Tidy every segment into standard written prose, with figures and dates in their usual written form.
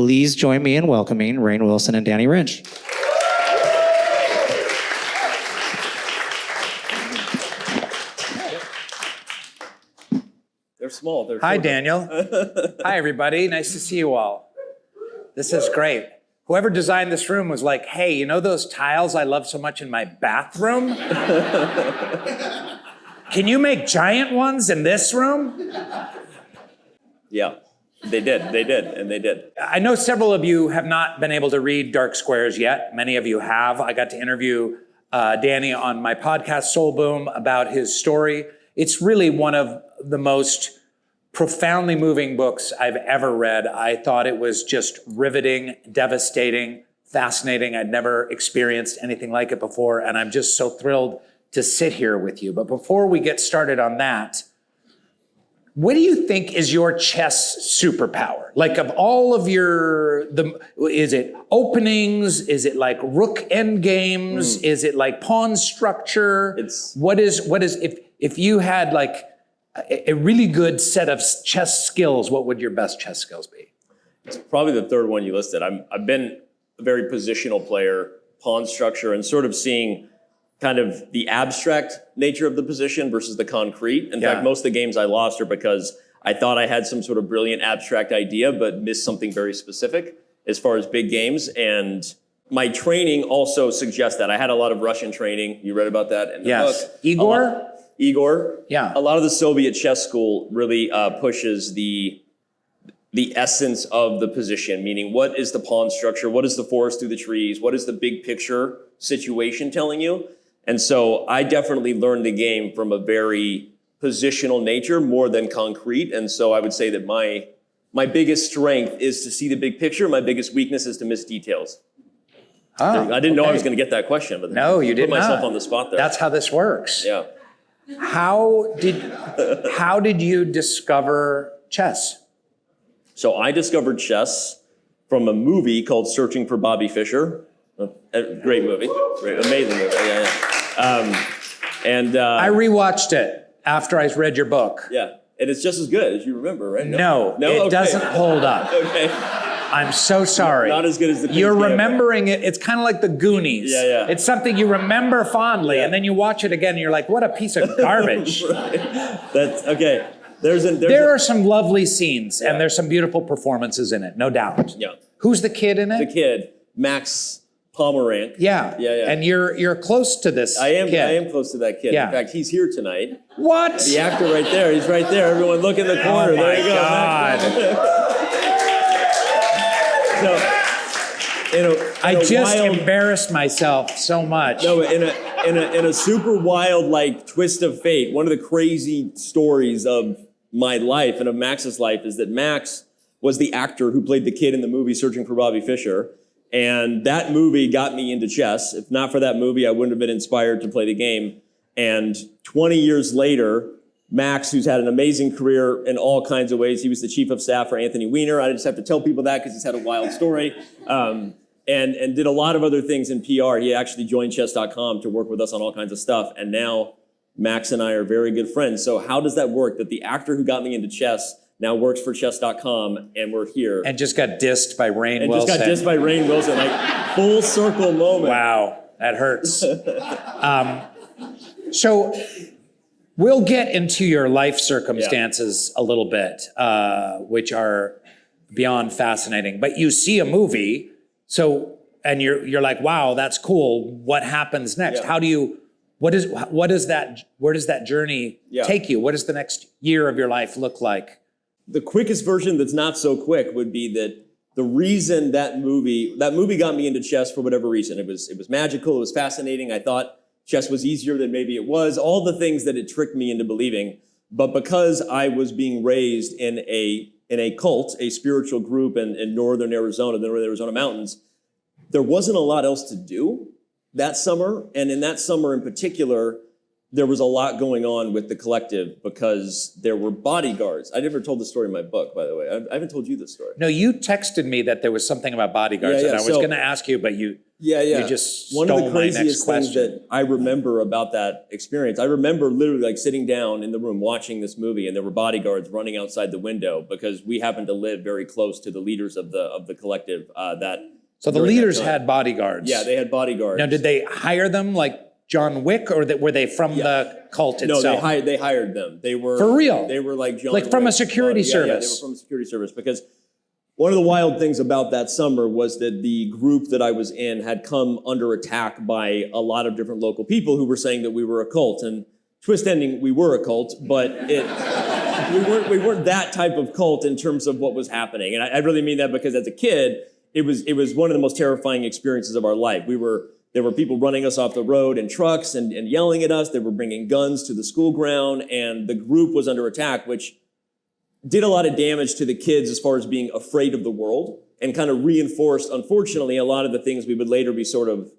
please join me in welcoming Rainn Wilson and Danny Rensch. They're small. They're Hi, short. Daniel. Hi, everybody. Nice to see you all. This is great. Whoever designed this room was like, hey, you know those tiles I love so much in my bathroom? Can you make giant ones in this room? Yeah, they did, and they did. I know several of you have not been able to read Dark Squares yet. Many of you have. I got to interview Danny on my podcast, Soul Boom, about his story. It's really one of the most profoundly moving books I've ever read. I thought it was just riveting, devastating, fascinating. I'd never experienced anything like it before, and I'm just so thrilled to sit here with you. But before we get started on that, what do you think is your chess superpower? Like of all of is it openings? Is it like rook end games? Is it like pawn structure? What is if you had like a really good set of chess skills, what would your best chess skills be? It's probably the third one you listed. I've been a very positional player, pawn structure, and sort of seeing kind of the abstract nature of the position versus the concrete. In fact, most of the games I lost are because I thought I had some sort of brilliant abstract idea, but missed something very specific as far as big games. And my training also suggests that. I had a lot of Russian training. You read about that in the book. Igor. Yeah. A lot of the Soviet chess school really pushes the essence of the position, meaning what is the pawn structure? What is the forest through the trees? What is the big picture situation telling you? And so I definitely learned the game from a very positional nature more than concrete. And so I would say that my biggest strength is to see the big picture. My biggest weakness is to miss details. I didn't know I was going to get that question, but no, you did put myself not. on the spot there. That's how this works. Yeah. How did you discover chess? So I discovered chess from a movie called Searching for Bobby Fischer. A great movie, amazing movie. I rewatched it after I read your book. Yeah, and it's just as good as you remember, right? No, it doesn't hold up. Okay. I'm so sorry. Not as good as the You're remembering it. It's kind of like the Goonies. Yeah. It's something you remember fondly, and then you watch it again, and you're like, what a piece of garbage. That's okay. There are some lovely scenes, and there's some beautiful performances in it, no doubt. Yeah. Who's the kid in it? The kid, Max Pomeranc. Yeah. And you're close to this kid. I am close to that kid. Yeah. In fact, he's here tonight. What? The actor right there. He's right there. Everyone look in the corner. Oh my there you go. God. I just embarrassed myself so much. No, in a super wild like twist of fate, one of the crazy stories of my life and of Max's life is that Max was the actor who played the kid in the movie Searching for Bobby Fischer. And that movie got me into chess. If not for that movie, I wouldn't have been inspired to play the game. And 20 years later, Max, who's had an amazing career in all kinds of ways, he was the chief of staff for Anthony Weiner. I just have to tell people that because he's had a wild story. And did a lot of other things in PR. He actually joined chess.com to work with us on all kinds of stuff. And now Max and I are very good friends. So how does that work? That the actor who got me into chess now works for chess.com, and we're here. And just got dissed by Rainn Wilson. And just got dissed by Rainn Wilson, like full circle moment. Wow, that hurts. So we'll get into your life circumstances a little bit, which are beyond fascinating. But you see a movie, and you're like, wow, that's cool. What happens next? Yeah. Where does that journey take you? What does the next year of your life look like? The quickest version that's not so quick would be that the reason that movie got me into chess for whatever reason. It was magical, it was fascinating. I thought chess was easier than maybe it was, all the things that it tricked me into believing. But because I was being raised in a cult, a spiritual group in northern Arizona, the northern Arizona mountains, there wasn't a lot else to do that summer. And in that summer in particular, there was a lot going on with the collective because there were bodyguards. I never told the story in my book, by the way. I haven't told you this story. No, you texted me that there was something about bodyguards, and I was going to ask you, but you just stole One of the my next craziest things question. that I remember about that experience, I remember literally like sitting down in the room watching this movie, and there were bodyguards running outside the window because we happened to live very close to the leaders of the collective. So the leaders had bodyguards. Yeah, they had bodyguards. Now, did they hire them like John Wick, or were they from the cult No, itself? they hired them. They were For real? They were like John Like from a Wick security Yeah, they were service? from a security service because one of the wild things about that summer was that the group that I was in had come under attack by a lot of different local people who were saying that we were a cult. And twist ending, we were a cult, but we weren't that type of cult in terms of what was happening. And I really mean that because as a kid, it was one of the most terrifying experiences of our life. There were people running us off the road in trucks and yelling at us. They were bringing guns to the school ground, and the group was under attack, which did a lot of damage to the kids as far as being afraid of the world and kind of reinforced, unfortunately, a lot of the things we would later be sort of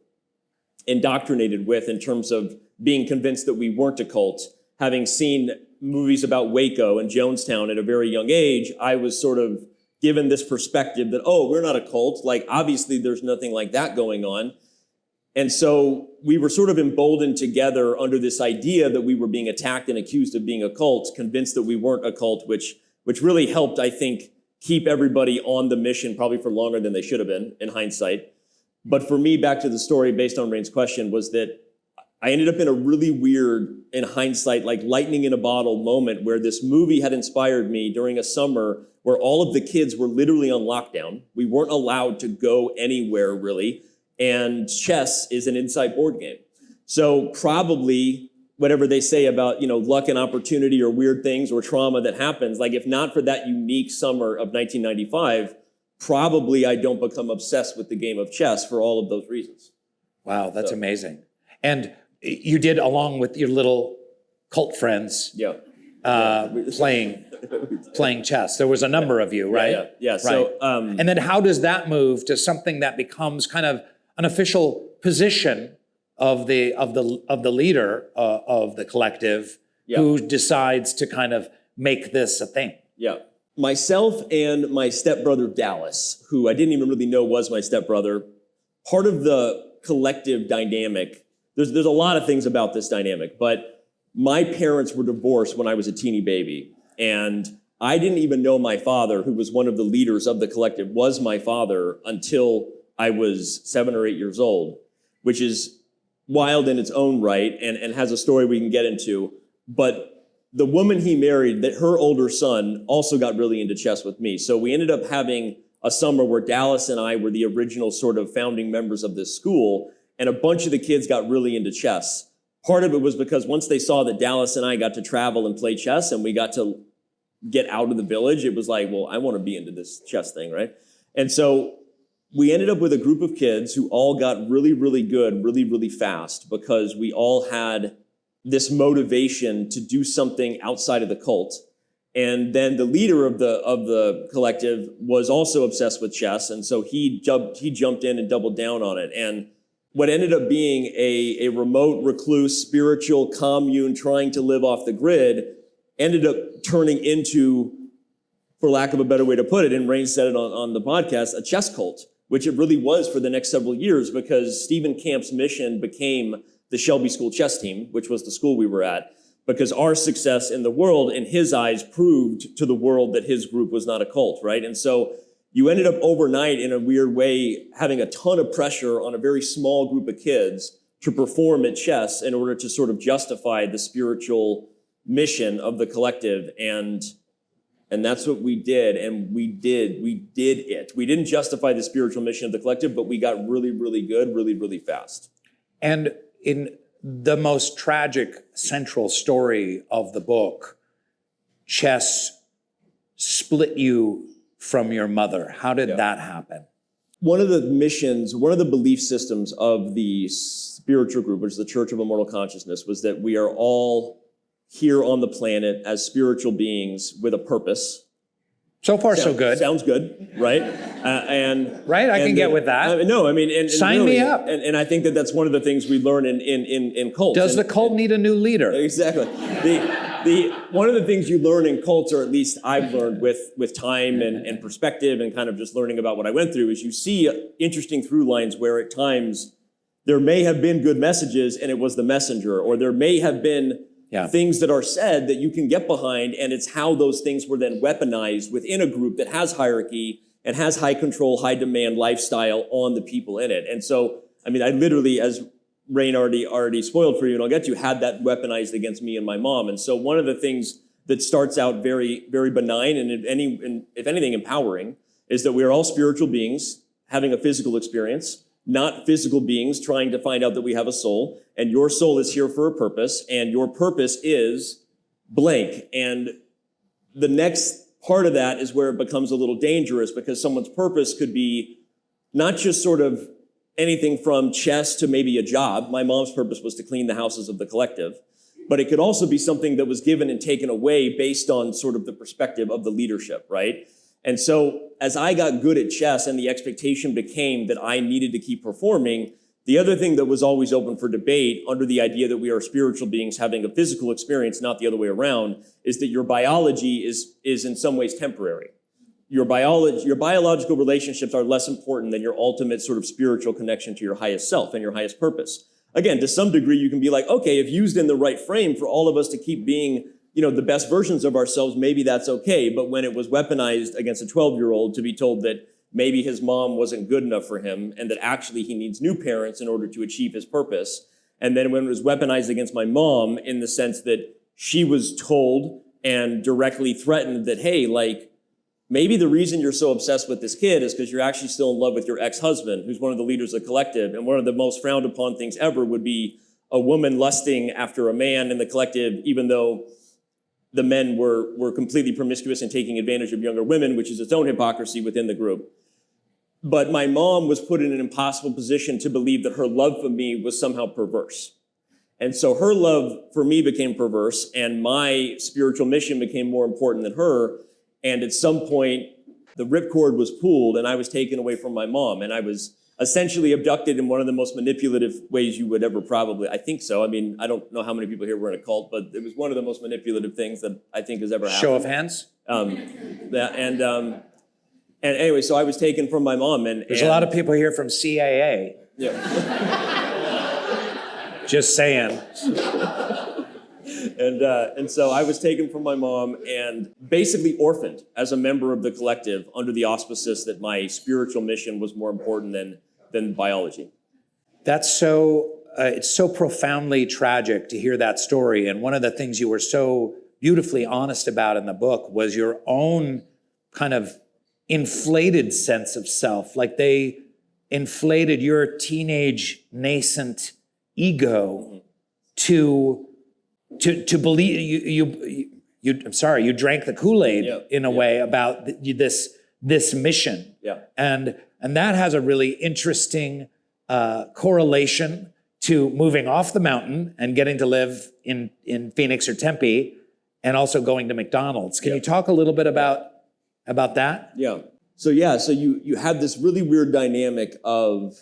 indoctrinated with in terms of being convinced that we weren't a cult. Having seen movies about Waco and Jonestown at a very young age, I was sort of given this perspective that, oh, we're not a cult. Like, obviously, there's nothing like that going on. And so we were sort of emboldened together under this idea that we were being attacked and accused of being a cult, convinced that we weren't a cult, which really helped, I think, keep everybody on the mission probably for longer than they should have been in hindsight. But for me, back to the story based on Rainn's question, was that I ended up in a really weird, in hindsight, like lightning in a bottle moment where this movie had inspired me during a summer where all of the kids were literally on lockdown. We weren't allowed to go anywhere really. And chess is an inside board game. So probably whatever they say about, luck and opportunity or weird things or trauma that happens, like if not for that unique summer of 1995, probably I don't become obsessed with the game of chess for all of those reasons. Wow, that's amazing. And you did, along with your little cult friends, playing chess. There was a number of you, right? Yeah. Right. So, and then how does that move to something that becomes kind of an official position of the leader of the collective who decides to kind of make this a thing? Yeah. Myself and my stepbrother Dallas, who I didn't even really know was my stepbrother, part of the collective dynamic, there's a lot of things about this dynamic, but my parents were divorced when I was a teeny baby. And I didn't even know my father, who was one of the leaders of the collective, was my father until I was 7 or 8 years old, which is wild in its own right and has a story we can get into. But the woman he married, that her older son also got really into chess with me. So we ended up having a summer where Dallas and I were the original sort of founding members of this school, and a bunch of the kids got really into chess. Part of it was because once they saw that Dallas and I got to travel and play chess and we got to get out of the village, it was like, well, I want to be into this chess thing, right? And so we ended up with a group of kids who all got really, really good, really, really fast because we all had this motivation to do something outside of the cult. And then the leader of the collective was also obsessed with chess, and so he jumped in and doubled down on it. And what ended up being a remote, recluse, spiritual commune trying to live off the grid ended up turning into, for lack of a better way to put it, and Rainn said it on the podcast, a chess cult, which it really was for the next several years because Stephen Camp's mission became the Shelby School chess team, which was the school we were at, because our success in the world, in his eyes, proved to the world that his group was not a cult, right? And so you ended up overnight, in a weird way, having a ton of pressure on a very small group of kids to perform at chess in order to sort of justify the spiritual mission of the collective. And that's what we did, and we did it. We didn't justify the spiritual mission of the collective, but we got really, really good, really, really fast. And in the most tragic central story of the book, chess split you from your mother. How did that happen? One of the missions, one of the belief systems of the spiritual group, which is the Church of Immortal Consciousness, was that we are all here on the planet as spiritual beings with a purpose. So far, so good. Sounds good, right? And Right? I can get with that. No, I mean, and Sign really, me up. And I think that that's one of the things we learn in cults. Does the cult need a new leader? Exactly. One of the things you learn in cults, or at least I've learned with time and perspective and kind of just learning about what I went through, is you see interesting through lines where at times there may have been good messages and it was the messenger, or there may have been things that are said that you can get behind, and it's how those things were then weaponized within a group that has hierarchy and has high control, high demand lifestyle on the people in it. And so, I mean, I literally, as Rainn already spoiled for you, and I'll get to, had that weaponized against me and my mom. And so one of the things that starts out very, very benign and if anything empowering is that we are all spiritual beings having a physical experience, not physical beings trying to find out that we have a soul, and your soul is here for a purpose, and your purpose is blank. And the next part of that is where it becomes a little dangerous, because someone's purpose could be not just sort of anything from chess to maybe a job. My mom's purpose was to clean the houses of the collective, but it could also be something that was given and taken away based on sort of the perspective of the leadership, right? And so as I got good at chess and the expectation became that I needed to keep performing, the other thing that was always open for debate under the idea that we are spiritual beings having a physical experience, not the other way around, is that your biology is in some ways temporary. Your biological relationships are less important than your ultimate sort of spiritual connection to your highest self and your highest purpose. Again, to some degree, you can be like, okay, if used in the right frame for all of us to keep being, the best versions of ourselves, maybe that's okay. But when it was weaponized against a 12-year-old to be told that maybe his mom wasn't good enough for him and that actually he needs new parents in order to achieve his purpose. And then when it was weaponized against my mom in the sense that she was told and directly threatened that, hey, like, maybe the reason you're so obsessed with this kid is because you're actually still in love with your ex-husband, who's one of the leaders of the collective. And one of the most frowned upon things ever would be a woman lusting after a man in the collective, even though the men were completely promiscuous and taking advantage of younger women, which is its own hypocrisy within the group. But my mom was put in an impossible position to believe that her love for me was somehow perverse. And so her love for me became perverse, and my spiritual mission became more important than her. And at some point, the ripcord was pulled, and I was taken away from my mom, and I was essentially abducted in one of the most manipulative ways you would ever probably, I think so. I mean, I don't know how many people here were in a cult, but it was one of the most manipulative things that I think has ever happened. Show of hands? And anyway, so I was taken from my mom. There's a lot of people here from CAA. Yeah. Just saying. And so I was taken from my mom and basically orphaned as a member of the collective under the auspices that my spiritual mission was more important than biology. That's so, it's so profoundly tragic to hear that story. And one of the things you were so beautifully honest about in the book was your own kind of inflated sense of self. Like they inflated your teenage nascent ego to believe you drank the Kool-Aid in a way about this mission. Yeah. And that has a really interesting correlation to moving off the mountain and getting to live in Phoenix or Tempe, and also going to McDonald's. Can you talk a little bit about that? Yeah. So you had this really weird dynamic of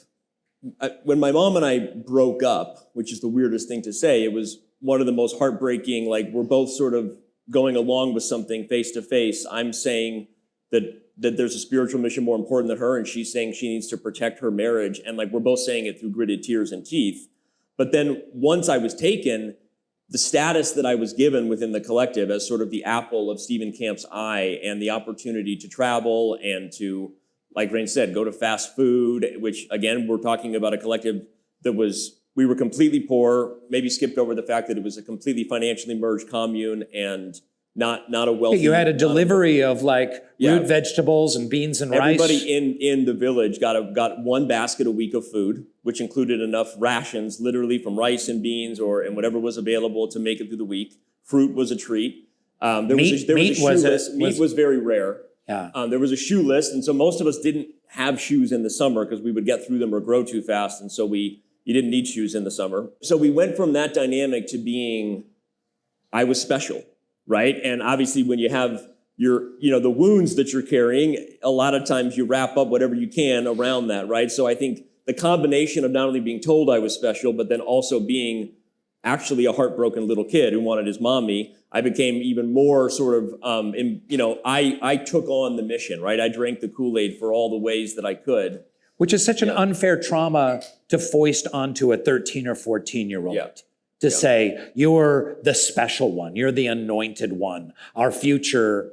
when my mom and I broke up, which is the weirdest thing to say. It was one of the most heartbreaking, like we're both sort of going along with something face to face. I'm saying that there's a spiritual mission more important than her, and she's saying she needs to protect her marriage. And like we're both saying it through gritted tears and teeth. But then once I was taken, the status that I was given within the collective as sort of the apple of Stephen Camp's eye, and the opportunity to travel and to, like Rainn said, go to fast food, which again, we're talking about a collective that we were completely poor, maybe skipped over the fact that it was a completely financially merged commune and not a wealthy. You had a delivery of like root vegetables and beans and rice. Everybody in the village got one basket a week of food, which included enough rations, literally from rice and beans and whatever was available to make it through the week. Fruit was a treat. Meat was very rare. Yeah. There was a shoe list, and so most of us didn't have shoes in the summer because we would get through them or grow too fast, and so you didn't need shoes in the summer. So we went from that dynamic to being, I was special, right? And obviously when you have the wounds that you're carrying, a lot of times you wrap up whatever you can around that, right? So I think the combination of not only being told I was special, but then also being actually a heartbroken little kid who wanted his mommy, I became even more sort of, I took on the mission, right? I drank the Kool-Aid for all the ways that I could. Which is such an unfair trauma to foist onto a 13 or 14-year-old. Yeah. To say, you're the special one, you're the anointed one. Our future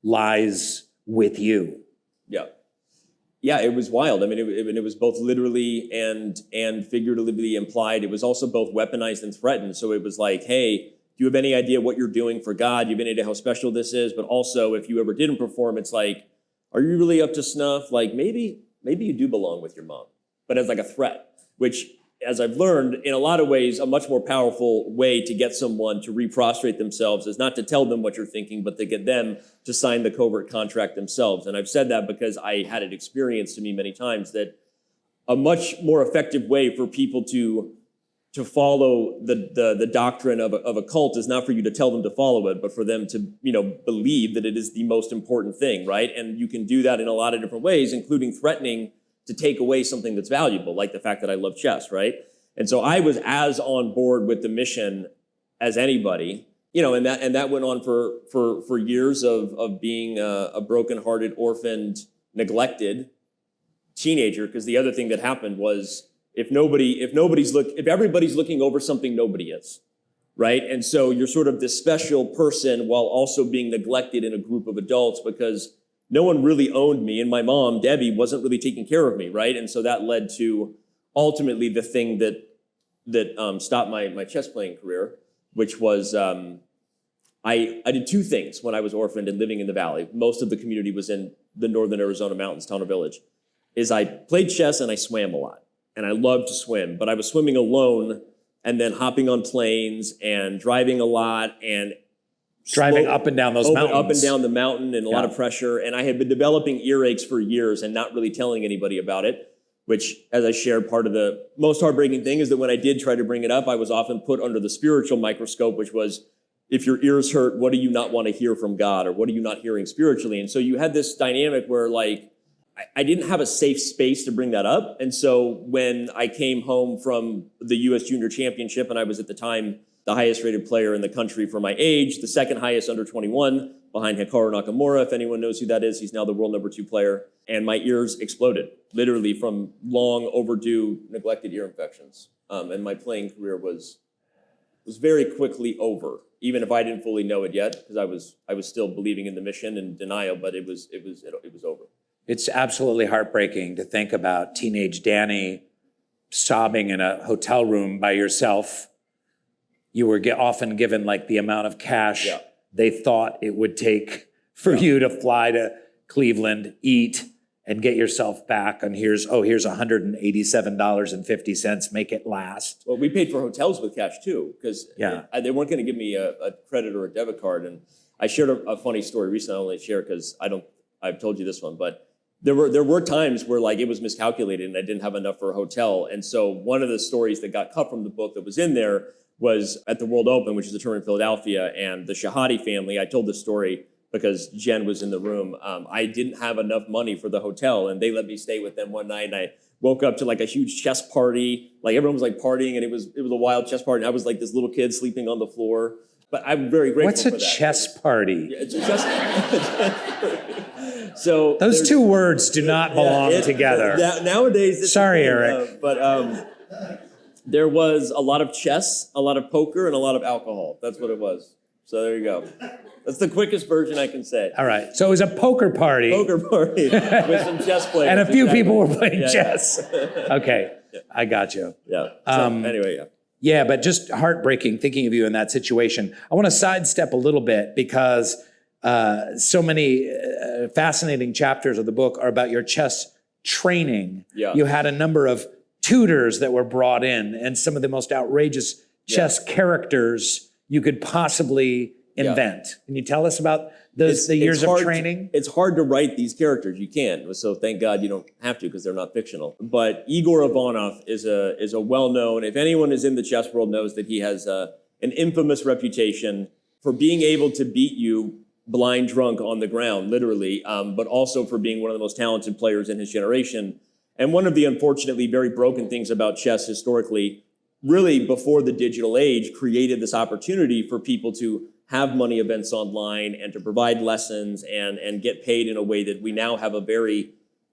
lies with you. Yeah. Yeah, it was wild. I mean, it was both literally and figuratively implied. It was also both weaponized and threatened. So it was like, hey, do you have any idea what you're doing for God? Do you have any idea how special this is? But also, if you ever didn't perform, it's like, are you really up to snuff? Like, maybe you do belong with your mom, but as like a threat, which, as I've learned, in a lot of ways, a much more powerful way to get someone to reprostrate themselves is not to tell them what you're thinking, but to get them to sign the covert contract themselves. And I've said that because I had it experienced to me many times that a much more effective way for people to follow the doctrine of a cult is not for you to tell them to follow it, but for them to, believe that it is the most important thing, right? And you can do that in a lot of different ways, including threatening to take away something that's valuable, like the fact that I love chess, right? And so I was as on board with the mission as anybody, and that went on for years of being a broken-hearted, orphaned, neglected teenager. Because the other thing that happened was if everybody's looking over something, nobody is, right? And so you're sort of this special person while also being neglected in a group of adults because no one really owned me, and my mom, Debbie, wasn't really taking care of me, right? And so that led to ultimately the thing that stopped my chess playing career, which was I did two things when I was orphaned and living in the valley. Most of the community was in the northern Arizona mountains, town or village. Is I played chess and I swam a lot, and I loved to swim, but I was swimming alone and then hopping on planes and driving a lot and driving up and down those mountains. Up and down the mountain and a lot of pressure. And I had been developing earaches for years and not really telling anybody about it, which, as I shared, part of the most heartbreaking thing is that when I did try to bring it up, I was often put under the spiritual microscope, which was, if your ears hurt, what do you not want to hear from God? Or what are you not hearing spiritually? And so you had this dynamic where, like, I didn't have a safe space to bring that up. And so when I came home from the U.S. Junior Championship, and I was at the time the highest rated player in the country for my age, the second highest under 21 behind Hikaru Nakamura. If anyone knows who that is, he's now the world number 2 player. And my ears exploded, literally from long overdue neglected ear infections. And my playing career was very quickly over, even if I didn't fully know it yet, because I was still believing in the mission and denial, but it was over. It's absolutely heartbreaking to think about teenage Danny sobbing in a hotel room by yourself. You were often given like the amount of cash they thought it would take for you to fly to Cleveland, eat, and get yourself back. And here's $187.50, make it last. Well, we paid for hotels with cash too, because they weren't going to give me a credit or a debit card. And I shared a funny story recently. I only share because I've told you this one, but there were times where like it was miscalculated and I didn't have enough for a hotel. And so one of the stories that got cut from the book that was in there was at the World Open, which is a tournament in Philadelphia, and the Shahadi family. I told this story because Jen was in the room. I didn't have enough money for the hotel, and they let me stay with them one night. And I woke up to like a huge chess party. Like everyone was like partying, and it was a wild chess party. And I was like this little kid sleeping on the floor. But I'm very grateful for that. What's a chess party? Yeah, it's a chess. So those two words do not belong together. Nowadays, sorry, Eric. There was a lot of chess, a lot of poker, and a lot of alcohol. That's what it was. So there you go. That's the quickest version I can say. All right. So it was a poker party. Poker party with some chess players. And a few people were playing chess. Okay. Yeah. I got you. Yeah. So, anyway, yeah. Yeah, but just heartbreaking thinking of you in that situation. I want to sidestep a little bit because so many fascinating chapters of the book are about your chess training. Yeah. You had a number of tutors that were brought in and some of the most outrageous chess characters you could possibly invent. Can you tell us about the years of training? It's hard to write these characters. You can, so thank God you don't have to because they're not fictional. But Igor Ivanov is a well-known, if anyone is in the chess world knows that he has an infamous reputation for being able to beat you blind drunk on the ground, literally, but also for being one of the most talented players in his generation. And one of the unfortunately very broken things about chess historically, really before the digital age, created this opportunity for people to have money events online and to provide lessons and get paid in a way that we now have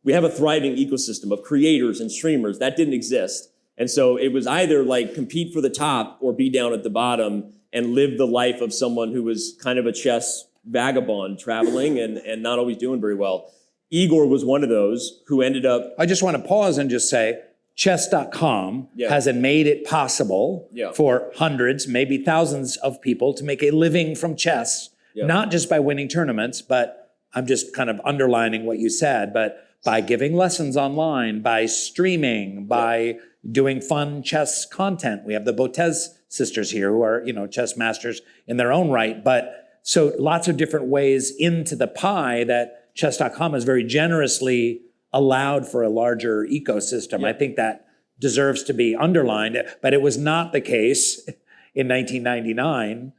we have a thriving ecosystem of creators and streamers. That didn't exist. And so it was either like compete for the top or be down at the bottom and live the life of someone who was kind of a chess vagabond traveling and not always doing very well. Igor was one of those who ended up... I just want to pause and just say, chess.com has made it possible for hundreds, maybe thousands of people to make a living from chess, not just by winning tournaments, but I'm just kind of underlining what you said, but by giving lessons online, by streaming, by doing fun chess content. We have the Botez sisters here who are, chess masters in their own right, but so lots of different ways into the pie that chess.com has very generously allowed for a larger ecosystem. I think that deserves to be underlined, but it was not the case in 1999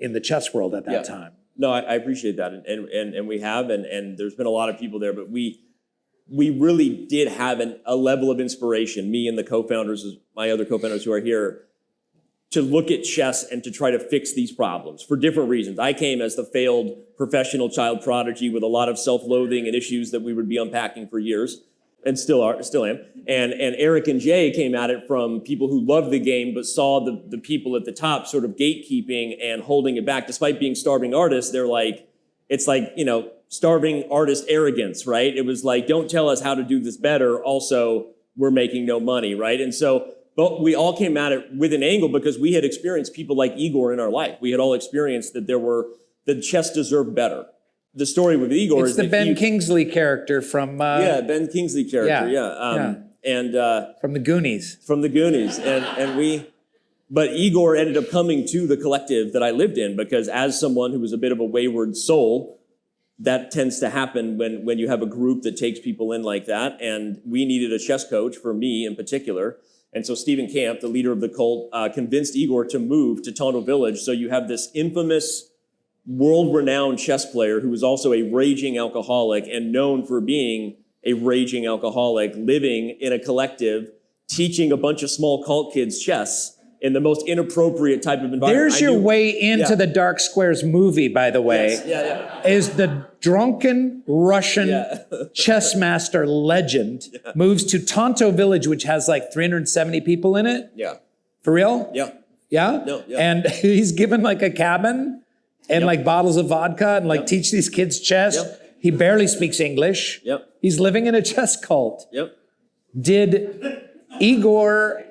in the chess world at that time. No, I appreciate that, and we have, and there's been a lot of people there, but we really did have a level of inspiration, me and the co-founders, my other co-founders who are here, to look at chess and to try to fix these problems for different reasons. I came as the failed professional child prodigy with a lot of self-loathing and issues that we would be unpacking for years, and still am. And Eric and Jay came at it from people who loved the game but saw the people at the top sort of gatekeeping and holding it back. Despite being starving artists, they're like, it's like, starving artist arrogance, right? It was like, don't tell us how to do this better. Also, we're making no money, right? And so, but we all came at it with an angle because we had experienced people like Igor in our life. We had all experienced that chess deserved better. The story with Igor is the Ben Kingsley character from... Ben Kingsley character, and from the Goonies. From the Goonies, but Igor ended up coming to the collective that I lived in because as someone who was a bit of a wayward soul, that tends to happen when you have a group that takes people in like that. And we needed a chess coach for me in particular. And so Stephen Camp, the leader of the cult, convinced Igor to move to Tonto Village. So you have this infamous, world-renowned chess player who was also a raging alcoholic and known for being a raging alcoholic, living in a collective, teaching a bunch of small cult kids chess in the most inappropriate type of environment. There's your way into the Dark Squares movie, by the way. Yes. Is the drunken Russian chess master legend moves to Tonto Village, which has like 370 people in it. Yeah. For real? Yeah. Yeah? No, yeah. And he's given like a cabin and like bottles of vodka and like teach these kids chess. He barely speaks English. He's living in a chess cult. Did Igor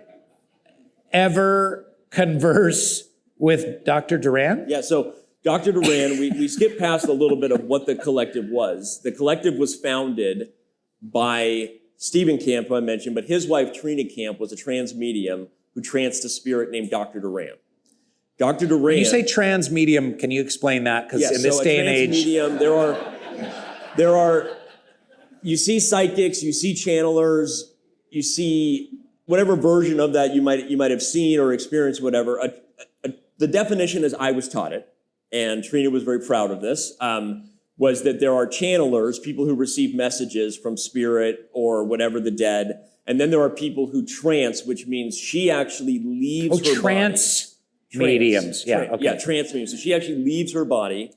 ever converse with Dr. Duran? Yeah, so Dr. Duran, we skipped past a little bit of what the collective was. The collective was founded by Stephen Camp, who I mentioned, but his wife, Trina Camp, was a trans medium who tranced a spirit named Dr. Duran. Dr. Duran... When you say trans medium, can you explain that? Because in this day and age... medium, there are... You see psychics, you see channelers, you see... whatever version of that you might have seen or experienced, whatever. The definition, as I was taught it, and Trina was very proud of this, was that there are channelers, people who receive messages from spirit or whatever the dead, and then there are people who trance, which means she actually leaves her trance body. Mediums. Trance mediums. So she actually leaves her body.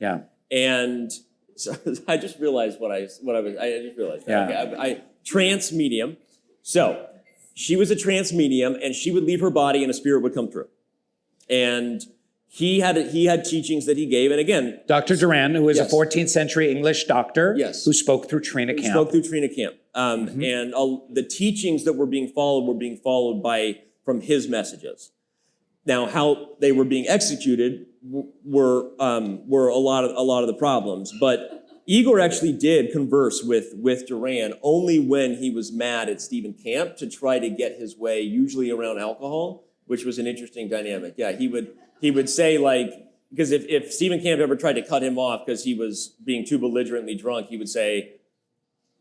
And so I just realized I just realized that. Okay, trance medium. So she was a trance medium, and she would leave her body, and a spirit would come through. And he had teachings that he gave, and again, Dr. Duran, who was a 14th century English doctor, who spoke through Trina Camp. And the teachings that were being followed from his messages. Now, how they were being executed were a lot of the problems, but Igor actually did converse with Duran only when he was mad at Stephen Camp to try to get his way, usually around alcohol, which was an interesting dynamic. Yeah, he would say, like, because if Stephen Camp ever tried to cut him off because he was being too belligerently drunk, he would say,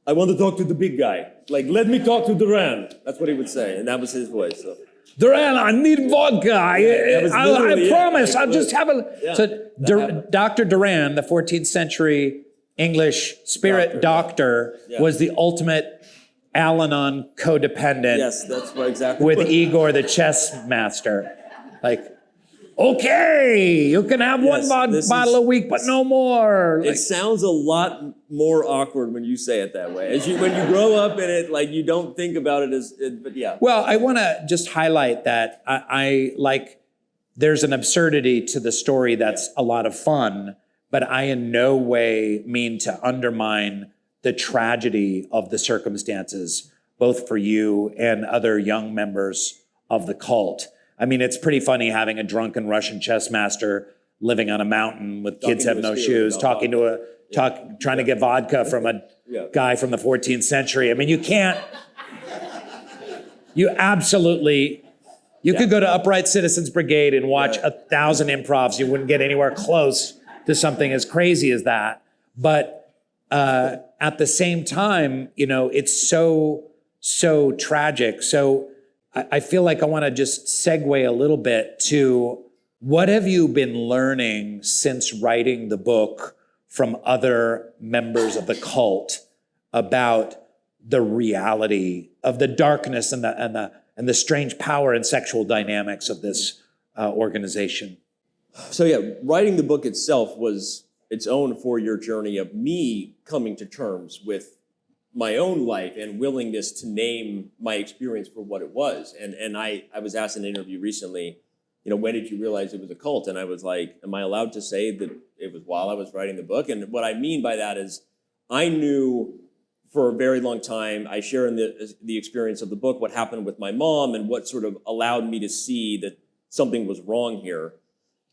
"I want to talk to the big guy. Like, let me talk to Duran." That's what he would say, and that was his voice. So. Duran, I need vodka. I promise. I'll just have a. Yeah, so Dr. Duran, the 14th century English spirit doctor, was the ultimate Al-Anon codependent. Yes, that's what exactly. With Igor, the chess master. Like, okay, you can have one bottle a week, but no more. It sounds a lot more awkward when you say it that way. When you grow up in it, like you don't think about it as, but yeah. Well, I want to just highlight that I like, there's an absurdity to the story that's a lot of fun, but I in no way mean to undermine the tragedy of the circumstances, both for you and other young members of the cult. I mean, it's pretty funny having a drunken Russian chess master living on a mountain with kids have no shoes, trying to get vodka from a guy from the 14th century. I mean, you could go to Upright Citizens Brigade and watch 1,000 improvs. You wouldn't get anywhere close to something as crazy as that. But at the same time, it's so tragic. So I feel like I want to just segue a little bit to what have you been learning since writing the book from other members of the cult about the reality of the darkness and the strange power and sexual dynamics of this organization? So yeah, writing the book itself was its own 4-year journey of me coming to terms with my own life and willingness to name my experience for what it was. And I was asked in an interview recently, when did you realize it was a cult? And I was like, am I allowed to say that it was while I was writing the book? And what I mean by that is I knew for a very long time, I share in the experience of the book what happened with my mom and what sort of allowed me to see that something was wrong here.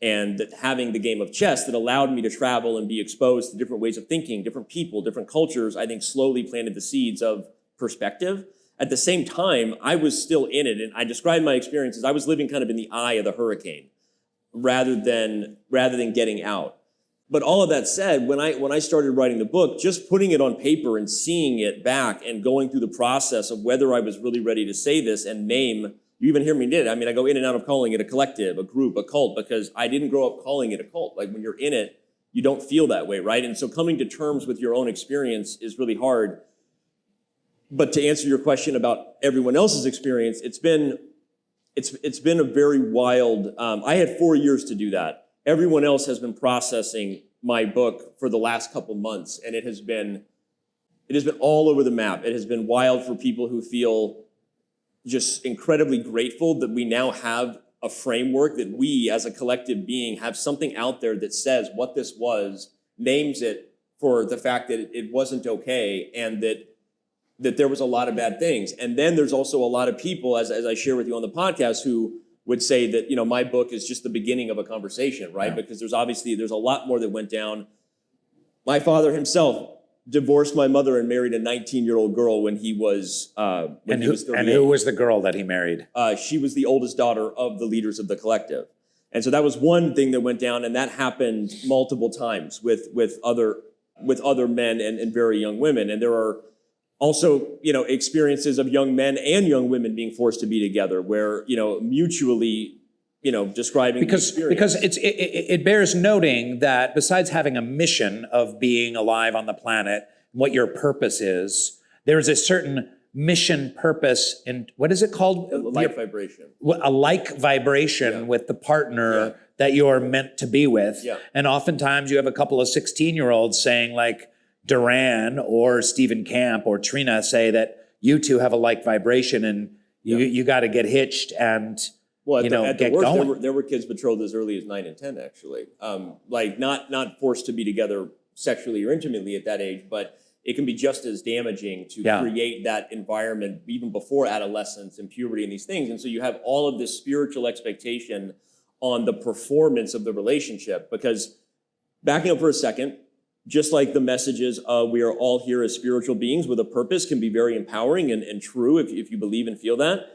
And that having the game of chess that allowed me to travel and be exposed to different ways of thinking, different people, different cultures, I think slowly planted the seeds of perspective. At the same time, I was still in it. And I described my experience as I was living kind of in the eye of the hurricane rather than getting out. But all of that said, when I started writing the book, just putting it on paper and seeing it back and going through the process of whether I was really ready to say this and name. You even hear me did. I mean, I go in and out of calling it a collective, a group, a cult, because I didn't grow up calling it a cult. Like when you're in it, you don't feel that way, right? And so coming to terms with your own experience is really hard. But to answer your question about everyone else's experience, it's been a very wild. I had 4 years to do that. Everyone else has been processing my book for the last couple months, and it has been all over the map. It has been wild for people who feel just incredibly grateful that we now have a framework, that we as a collective being have something out there that says what this was, names it for the fact that it wasn't okay, and that there was a lot of bad things. And then there's also a lot of people, as I share with you on the podcast, who would say that, my book is just the beginning of a conversation, right? Yeah. Because there's a lot more that went down. My father himself divorced my mother and married a 19-year-old girl when he was 38. And who was the girl that he married? She was the oldest daughter of the leaders of the collective. And so that was one thing that went down, and that happened multiple times with other men and very young women. And there are also, experiences of young men and young women being forced to be together where, mutually, describing because it bears noting that besides having a mission of being alive on the planet, what your purpose is, there is a certain mission purpose in, what is it called? A like vibration. A like vibration with the partner that you're meant to be with. Yeah. And oftentimes you have a couple of 16-year-olds saying like Duran or Stephen Camp or Trina say that you two have a like vibration and you got to get hitched and at the worst, there were kids betrothed as early as 9 and 10, actually. Not forced to be together sexually or intimately at that age, but it can be just as damaging to create that environment even before adolescence and puberty and these things. And so you have all of this spiritual expectation on the performance of the relationship. Because backing up for a second, just like the messages of we are all here as spiritual beings with a purpose can be very empowering and true if you believe and feel that.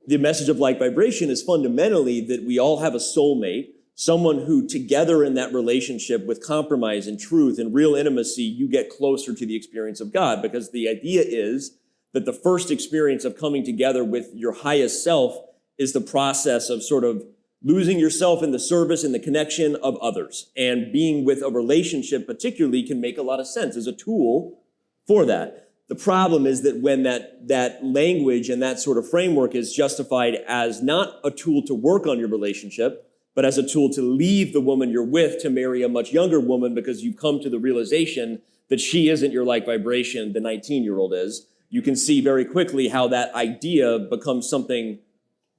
The message of like vibration is fundamentally that we all have a soulmate, someone who together in that relationship with compromise and truth and real intimacy, you get closer to the experience of God. Because the idea is that the first experience of coming together with your highest self is the process of sort of losing yourself in the service and the connection of others. And being with a relationship particularly can make a lot of sense as a tool for that. The problem is that when that language and that sort of framework is justified as not a tool to work on your relationship, but as a tool to leave the woman you're with to marry a much younger woman because you've come to the realization that she isn't your like vibration, the 19-year-old is, you can see very quickly how that idea becomes something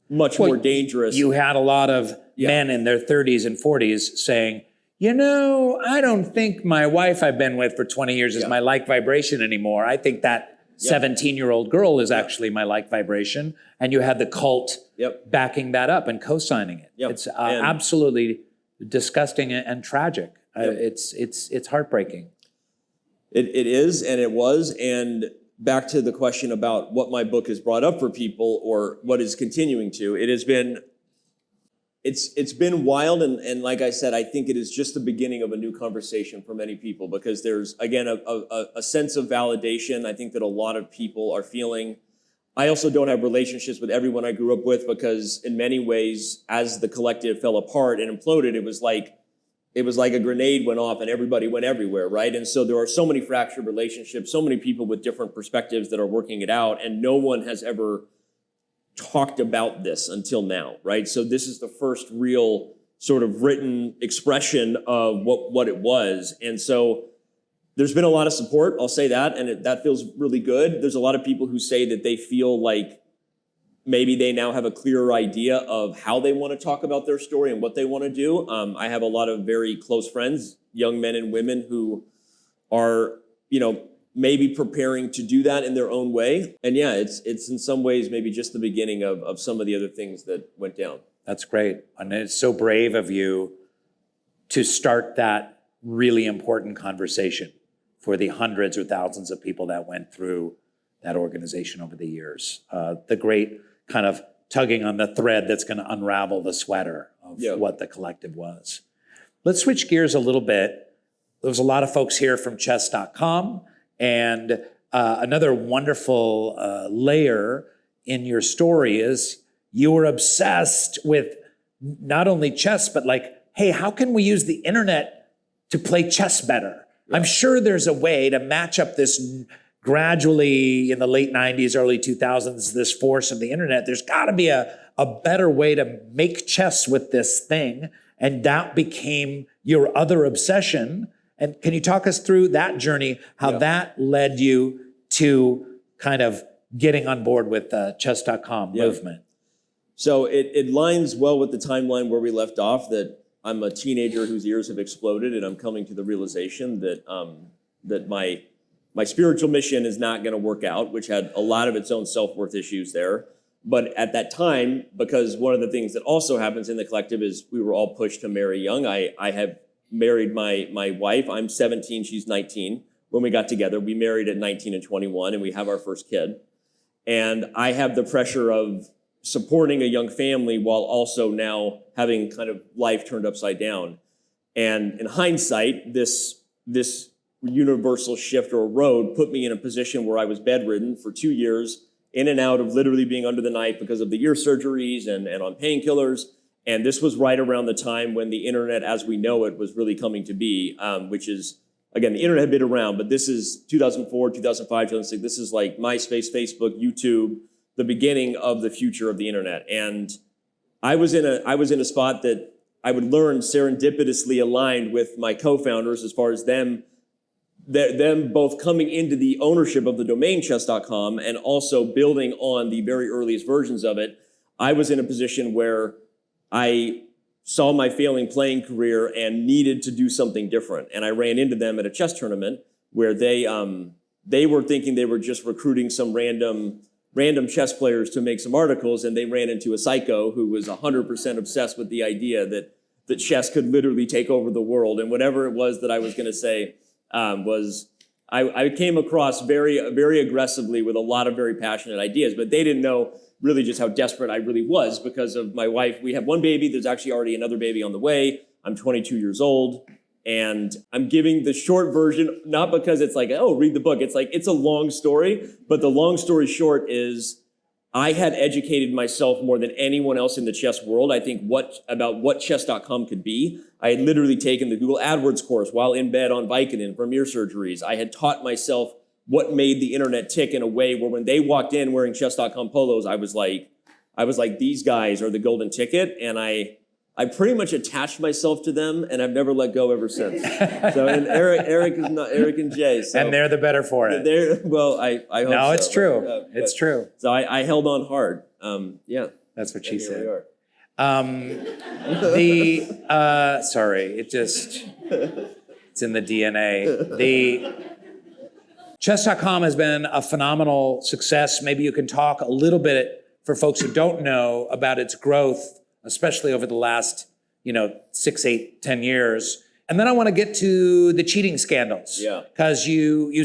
much more dangerous. You had a lot of men in their 30s and 40s saying, you know, I don't think my wife I've been with for 20 years is my like vibration anymore. I think that 17-year-old girl is actually my like vibration. And you had the cult backing that up and co-signing it. It's absolutely disgusting and tragic. It's heartbreaking. It is, and it was. And back to the question about what my book has brought up for people or what is continuing to, it has been, it's been wild. And like I said, I think it is just the beginning of a new conversation for many people because there's, again, a sense of validation I think that a lot of people are feeling. I also don't have relationships with everyone I grew up with because in many ways, as the collective fell apart and imploded, it was like a grenade went off and everybody went everywhere, right? And so there are so many fractured relationships, so many people with different perspectives that are working it out, and no one has ever talked about this until now, right? So this is the first real sort of written expression of what it was. And so there's been a lot of support, I'll say that, and that feels really good. There's a lot of people who say that they feel like maybe they now have a clearer idea of how they want to talk about their story and what they want to do. I have a lot of very close friends, young men and women who are, maybe preparing to do that in their own way. And yeah, it's in some ways maybe just the beginning of some of the other things that went down. That's great. And it's so brave of you to start that really important conversation for the hundreds or thousands of people that went through that organization over the years. The great kind of tugging on the thread that's going to unravel the sweater of what the collective was. Let's switch gears a little bit. There's a lot of folks here from chess.com, and another wonderful layer in your story is you were obsessed with not only chess, but like, hey, how can we use the internet to play chess better? Yeah. I'm sure there's a way to match up this gradually in the late 90s, early 2000s, this force of the internet. There's got to be a better way to make chess with this thing. And that became your other obsession. And can you talk us through that journey, how that led you to kind of getting on board with the chess.com movement? So it lines well with the timeline where we left off, that I'm a teenager whose ears have exploded, and I'm coming to the realization that that my spiritual mission is not going to work out, which had a lot of its own self-worth issues there. But at that time, because one of the things that also happens in the collective is we were all pushed to marry young. I have married my wife. I'm 17, she's 19. When we got together, we married at 19 and 21, and we have our first kid. And I have the pressure of supporting a young family while also now having kind of life turned upside down. And in hindsight, this universal shift or road put me in a position where I was bedridden for 2 years, in and out of literally being under the knife because of the ear surgeries and on painkillers. And this was right around the time when the internet as we know it was really coming to be, which is, again, the internet had been around, but this is 2004, 2005, 2006. This is like MySpace, Facebook, YouTube, the beginning of the future of the internet. And I was in a spot that I would learn serendipitously aligned with my co-founders as far as them both coming into the ownership of the domain chess.com and also building on the very earliest versions of it. I was in a position where I saw my failing playing career and needed to do something different. And I ran into them at a chess tournament where they were thinking they were just recruiting some random chess players to make some articles, and they ran into a psycho who was 100% obsessed with the idea that chess could literally take over the world. And whatever it was that I was going to say I came across very, very aggressively with a lot of very passionate ideas, but they didn't know really just how desperate I really was because of my wife. We have one baby. There's actually already another baby on the way. I'm 22 years old, and I'm giving the short version, not because it's like, oh, read the book. It's like, it's a long story, but the long story short is I had educated myself more than anyone else in the chess world, I think, about what chess.com could be. I had literally taken the Google AdWords course while in bed on Vicodin from ear surgeries. I had taught myself what made the internet tick in a way where when they walked in wearing chess.com polos, I was like, these guys are the golden ticket. And I pretty much attached myself to them, and I've never let go ever since. So, and Eric and Jay. So, and they're the better for it. I hope no, so. it's true. It's true. So I held on hard. Yeah. That's what she Here said. we are. It's in the DNA. Chess.com has been a phenomenal success. Maybe you can talk a little bit for folks who don't know about its growth, especially over the last, 6, 8, 10 years. And then I want to get to the cheating scandals. Yeah. Because you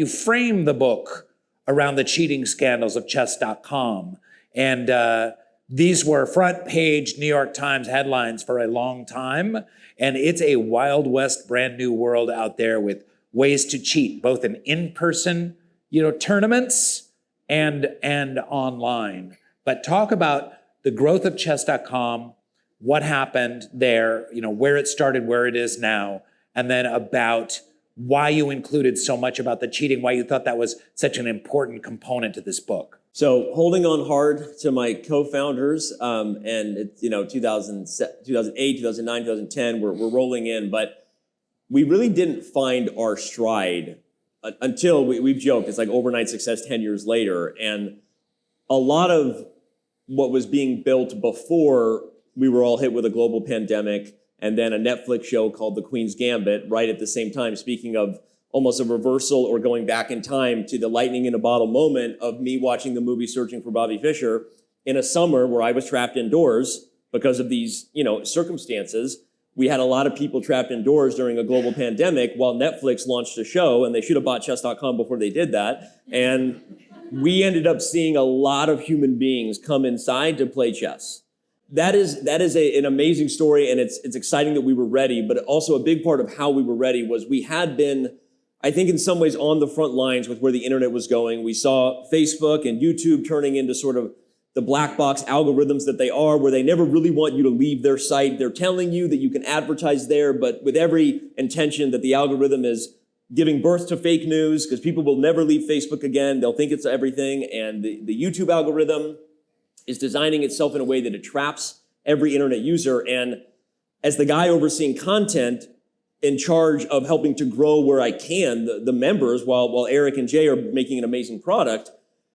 frame the book around the cheating scandals of chess.com. And these were front page New York Times headlines for a long time. And it's a Wild West brand new world out there with ways to cheat, both in-person, tournaments and online. But talk about the growth of chess.com, what happened there, where it started, where it is now, and then about why you included so much about the cheating, why you thought that was such an important component to this book. So holding on hard to my co-founders, and it's, 2008, 2009, 2010, we're rolling in, but we really didn't find our stride until we've joked, it's like overnight success 10 years later. And a lot of what was being built before we were all hit with a global pandemic and then a Netflix show called The Queen's Gambit right at the same time, speaking of almost a reversal or going back in time to the lightning in a bottle moment of me watching the movie Searching for Bobby Fischer in a summer where I was trapped indoors because of these, circumstances. We had a lot of people trapped indoors during a global pandemic while Netflix launched a show, and they should have bought chess.com before they did that. And we ended up seeing a lot of human beings come inside to play chess. That is an amazing story, and it's exciting that we were ready, but also a big part of how we were ready was we had been, I think in some ways, on the front lines with where the internet was going. We saw Facebook and YouTube turning into sort of the black box algorithms that they are, where they never really want you to leave their site. They're telling you that you can advertise there, but with every intention that the algorithm is giving birth to fake news, because people will never leave Facebook again. They'll think it's everything. And the YouTube algorithm is designing itself in a way that it traps every internet user. And as the guy overseeing content in charge of helping to grow where I can, the members, while Eric and Jay are making an amazing product,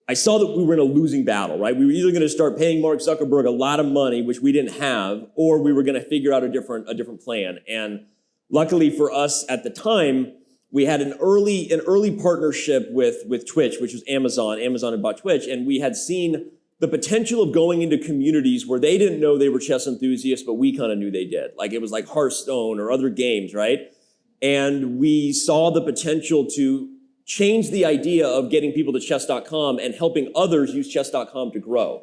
I saw that we were in a losing battle, right? We were either going to start paying Mark Zuckerberg a lot of money, which we didn't have, or we were going to figure out a different plan. And luckily for us at the time, we had an early partnership with Twitch, which was Amazon. Amazon had bought Twitch, and we had seen the potential of going into communities where they didn't know they were chess enthusiasts, but we kind of knew they did. Like it was like Hearthstone or other games, right? And we saw the potential to change the idea of getting people to chess.com and helping others use chess.com to grow.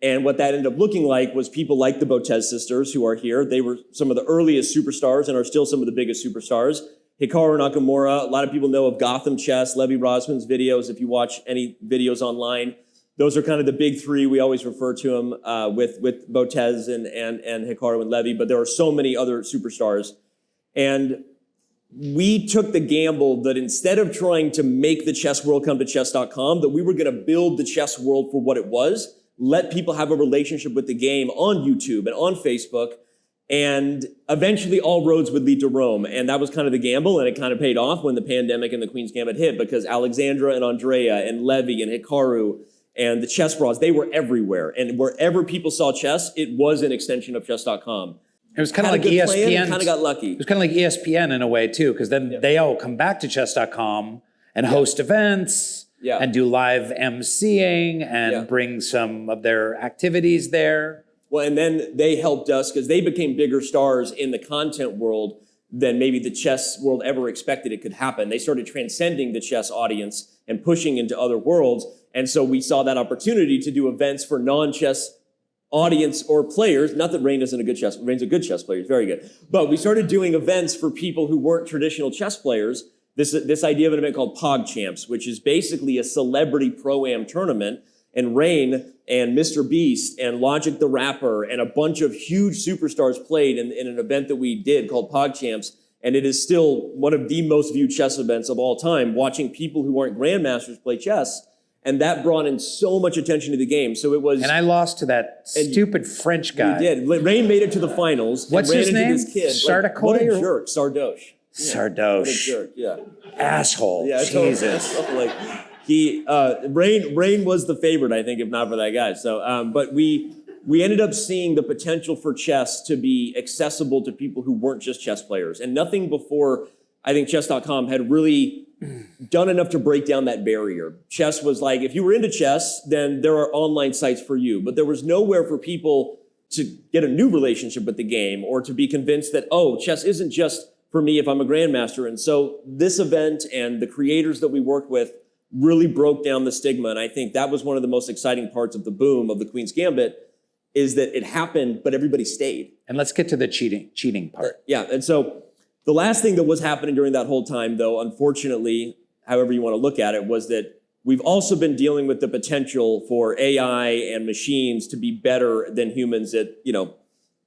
And what that ended up looking like was people like the Botez sisters who are here. They were some of the earliest superstars and are still some of the biggest superstars. Hikaru Nakamura, a lot of people know of Gotham Chess, Levy Rosman's videos. If you watch any videos online, those are kind of the big three. We always refer to them with Botez and Hikaru and Levy, but there are so many other superstars. And we took the gamble that instead of trying to make the chess world come to chess.com, that we were going to build the chess world for what it was, let people have a relationship with the game on YouTube and on Facebook, and eventually all roads would lead to Rome. And that was kind of the gamble, and it kind of paid off when the pandemic and the Queen's Gambit hit, because Alexandra and Andrea and Levy and Hikaru and the chess bras, they were everywhere. And wherever people saw chess, it was an extension of chess.com. It was kind of like ESPN. Kind of got lucky. It was kind of like ESPN in a way too, because then they all come back to chess.com and host events and do live emceeing and bring some of their activities there. Well, and then they helped us because they became bigger stars in the content world than maybe the chess world ever expected it could happen. They started transcending the chess audience and pushing into other worlds. And so we saw that opportunity to do events for non-chess audience or players. Not that Rainn isn't a good chess, Rainn's a good chess player, he's very good. But we started doing events for people who weren't traditional chess players. This idea of an event called PogChamps, which is basically a celebrity pro-am tournament. and Rainn and Mr. Beast and Logic the Rapper and a bunch of huge superstars played in an event that we did called PogChamps. And it is still one of the most viewed chess events of all time, watching people who aren't grandmasters play chess. And that brought in so much attention to the game. So it was... And I lost to that stupid French guy. You did. Rainn made it to the finals. What's his name? Sardakoy? What a jerk. Sardoche. Sardoche. What a jerk, yeah. Asshole. Yeah, Jesus. Totally. Rainn was the favorite, I think, if not for that guy. So, but we ended up seeing the potential for chess to be accessible to people who weren't just chess players. And nothing before, I think, chess.com had really done enough to break down that barrier. Chess was like, if you were into chess, then there are online sites for you. But there was nowhere for people to get a new relationship with the game or to be convinced that, oh, chess isn't just for me if I'm a grandmaster. And so this event and the creators that we worked with really broke down the stigma. And I think that was one of the most exciting parts of the boom of the Queen's Gambit, is that it happened, but everybody stayed. And let's get to the cheating part. Yeah, and so the last thing that was happening during that whole time, though, unfortunately, however you want to look at it, was that we've also been dealing with the potential for AI and machines to be better than humans at,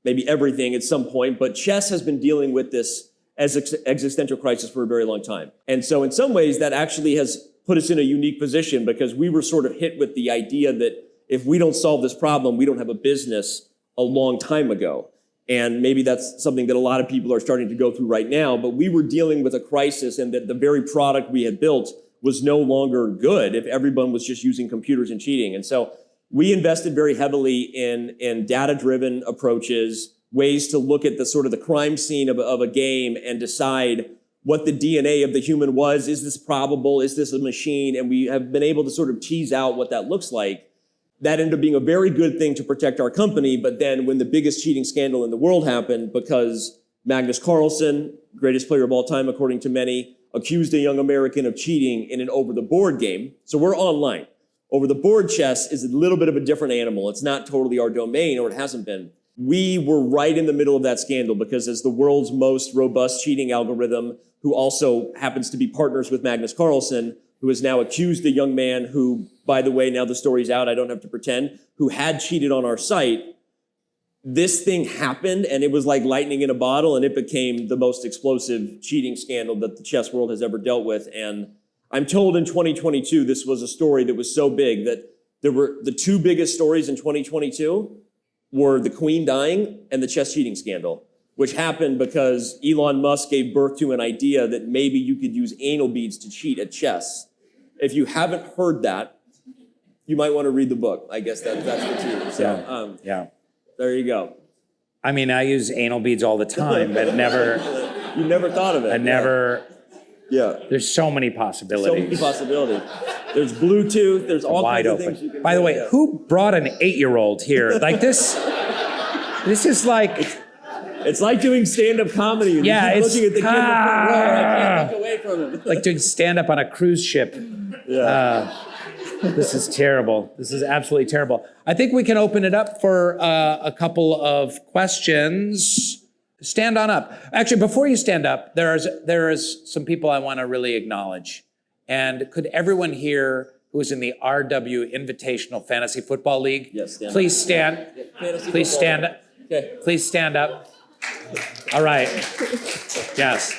maybe everything at some point. But chess has been dealing with this as existential crisis for a very long time. And so in some ways, that actually has put us in a unique position, because we were sort of hit with the idea that if we don't solve this problem, we don't have a business a long time ago. And maybe that's something that a lot of people are starting to go through right now, but we were dealing with a crisis, and that the very product we had built was no longer good if everyone was just using computers and cheating. And so we invested very heavily in data-driven approaches, ways to look at the sort of the crime scene of a game and decide what the DNA of the human was. Is this probable? Is this a machine? And we have been able to sort of tease out what that looks like. That ended up being a very good thing to protect our company. But then when the biggest cheating scandal in the world happened, because Magnus Carlsen, greatest player of all time, according to many, accused a young American of cheating in an over-the-board game. So we're online. Over-the-board chess is a little bit of a different animal. It's not totally our domain, or it hasn't been. We were right in the middle of that scandal, because as the world's most robust cheating algorithm, who also happens to be partners with Magnus Carlsen, who has now accused a young man who, by the way, now the story's out, I don't have to pretend, who had cheated on our site. This thing happened, and it was like lightning in a bottle, and it became the most explosive cheating scandal that the chess world has ever dealt with. And I'm told in 2022, this was a story that was so big that there were the two biggest stories in 2022 were the Queen dying and the chess cheating scandal, which happened because Elon Musk gave birth to an idea that maybe you could use anal beads to cheat at chess. If you haven't heard that, you might want to read the book. I guess that's the tea. So, yeah. There you go. I mean, I use anal beads all the time, but never... You never thought of it. I never... Yeah. There's so many possibilities. So many possibilities. There's Bluetooth. There's all wide kinds open. of things you can By the do. way, who brought an 8-year-old here? Like this... This is like... It's like doing stand-up comedy. And Yeah, you keep it's... looking at the kid in the front row. I can't look away from him. Like doing stand-up on a cruise ship. Yeah. This is terrible. This is absolutely terrible. I think we can open it up for a couple of questions. Stand on up. Actually, before you stand up, there is some people I want to really acknowledge. And could everyone here who is in the RW Invitational Fantasy Football League, please stand. Please stand up. Okay. Please stand up. All right. Yes.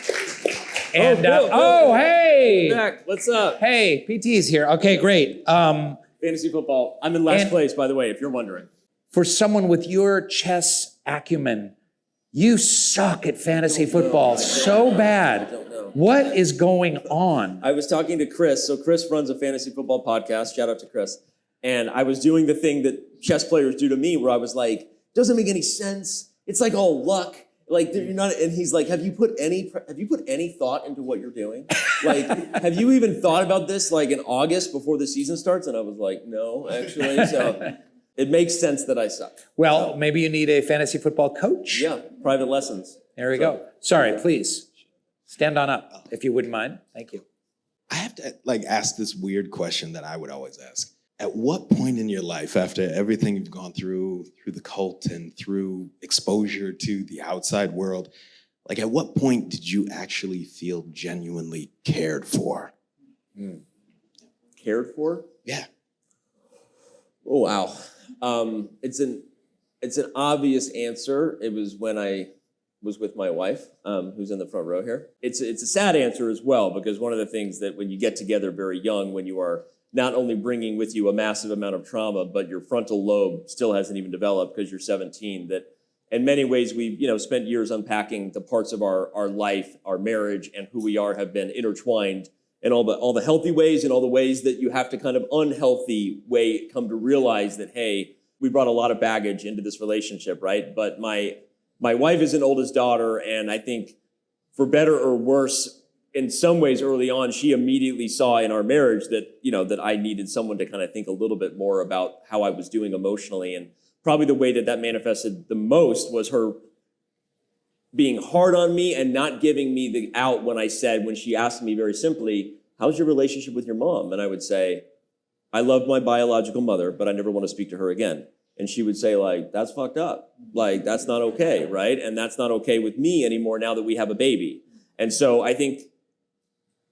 And hey. Back. What's up? Hey, PT's here. Okay, great. Fantasy football. I'm in last place, by the way, if you're wondering. For someone with your chess acumen, you suck at fantasy football so bad. I don't know. What is going on? I was talking to Chris. So Chris runs a fantasy football podcast. Shout out to Chris. And I was doing the thing that chess players do to me, where I was like, doesn't make any sense. It's like all luck. Like you're not, and he's like, have you put any thought into what you're doing? Like, have you even thought about this like in August before the season starts? And I was like, no, actually. So it makes sense that I suck. Well, maybe you need a fantasy football coach. Yeah, private lessons. There we go. Sorry, please stand on up if you wouldn't mind. Thank you. I have to ask this weird question that I would always ask. At what point in your life, after everything you've gone through the cult and through exposure to the outside world, at what point did you actually feel genuinely cared for? Cared for? Yeah. Oh, wow. It's an obvious answer. It was when I was with my wife, who's in the front row here. It's a sad answer as well, because one of the things that when you get together very young, when you are not only bringing with you a massive amount of trauma, but your frontal lobe still hasn't even developed because you're 17, that in many ways we've spent years unpacking the parts of our life, our marriage, and who we are have been intertwined in all the healthy ways and all the ways that you have to kind of unhealthy way come to realize that, hey, we brought a lot of baggage into this relationship, right? But my wife is an oldest daughter, and I think for better or worse, in some ways early on, she immediately saw in our marriage that, that I needed someone to kind of think a little bit more about how I was doing emotionally. And probably the way that manifested the most was her being hard on me and not giving me the out when she asked me very simply, how's your relationship with your mom? And I would say, I love my biological mother, but I never want to speak to her again. And she would say, like, that's fucked up. Like, that's not okay, right? And that's not okay with me anymore now that we have a baby. And so I think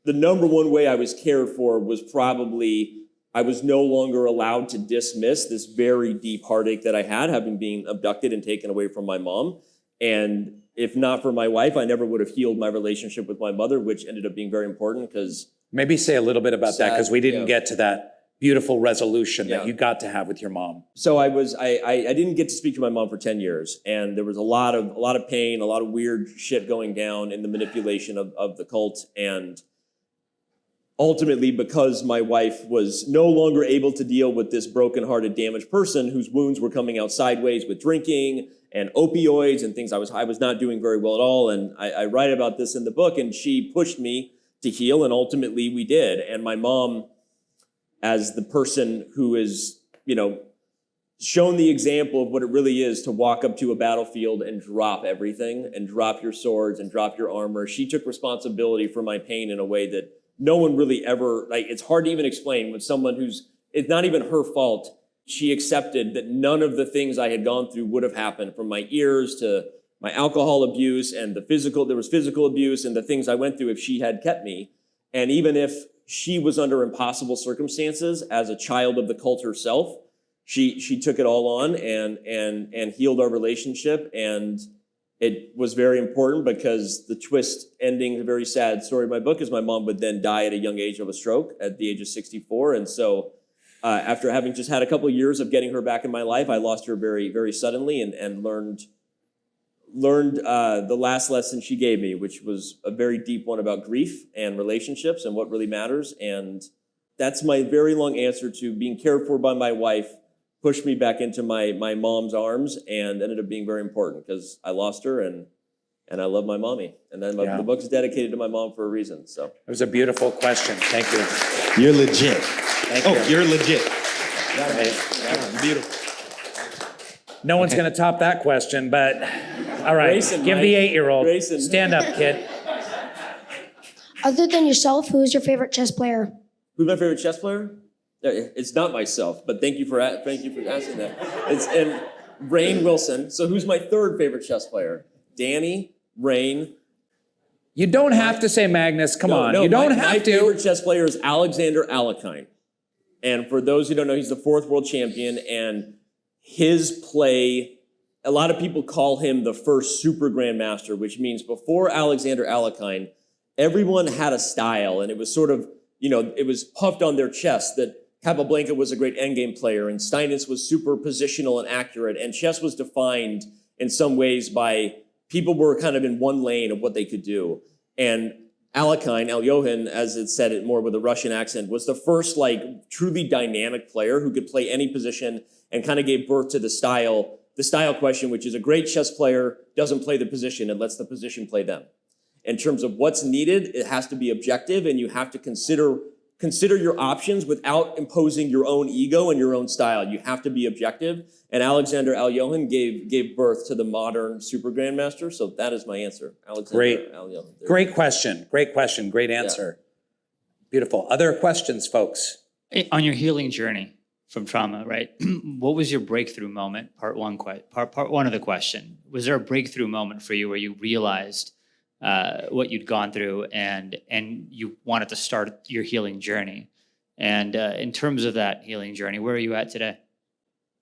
the number one way I was cared for was probably I was no longer allowed to dismiss this very deep heartache that I had, having been abducted and taken away from my mom. And if not for my wife, I never would have healed my relationship with my mother, which ended up being very important because... Maybe say a little bit about that, because we didn't get to that beautiful resolution that you got to have with your mom. So I didn't get to speak to my mom for 10 years. And there was a lot of pain, a lot of weird shit going down in the manipulation of the cult. And ultimately, because my wife was no longer able to deal with this brokenhearted, damaged person whose wounds were coming out sideways with drinking and opioids and things, I was not doing very well at all. And I write about this in the book, and she pushed me to heal, and ultimately we did. And my mom, as the person who is, shown the example of what it really is to walk up to a battlefield and drop everything and drop your swords and drop your armor, she took responsibility for my pain in a way that no one really ever, it's hard to even explain when someone it's not even her fault. She accepted that none of the things I had gone through would have happened, from my ears to my alcohol abuse and there was physical abuse and the things I went through, if she had kept me. And even if she was under impossible circumstances as a child of the cult herself, she took it all on and healed our relationship. And it was very important because the twist ending, the very sad story of my book, is my mom would then die at a young age of a stroke at the age of 64. And so after having just had a couple of years of getting her back in my life, I lost her very, very suddenly and learned the last lesson she gave me, which was a very deep one about grief and relationships and what really matters. And that's my very long answer to being cared for by my wife, pushed me back into my mom's arms, and ended up being very important because I lost her and I love my mommy. And then the book is dedicated to my mom for a reason. So it was a beautiful question. Thank you. You're legit. Thank you. You're legit. Beautiful. No one's going to top that question, but all right. Grayson, give the 8-year-old. Grayson. Stand up, kid. Other than yourself, who is your favorite chess player? Who's my favorite chess player? It's not myself, but thank you for asking that. It's Rainn Wilson. So who's my third favorite chess player? Danny, Rainn. You don't have to say Magnus. Come on. You don't have My to. favorite chess player is Alexander Alekhine. And for those who don't know, he's the 4th world champion, and his play, a lot of people call him the first super grandmaster, which means before Alexander Alekhine, everyone had a style, and it was sort of, it was puffed on their chest that Capablanca was a great endgame player, and Steinitz was super positional and accurate, and chess was defined in some ways by people were kind of in one lane of what they could do. And Alekhine, Aljohin, as it said it more with a Russian accent, was the first truly dynamic player who could play any position and kind of gave birth to the style question, which is a great chess player doesn't play the position and lets the position play them. In terms of what's needed, it has to be objective, and you have to consider your options without imposing your own ego and your own style. You have to be objective. And Alexander Aljohin gave birth to the modern super grandmaster. So that is my answer. Alexander Aljohin. Great question. Great answer. Yeah. Beautiful. Other questions, folks? On your healing journey from trauma, right? What was your breakthrough moment? Part one of the question. Was there a breakthrough moment for you where you realized what you'd gone through and you wanted to start your healing journey? And in terms of that healing journey, where are you at today?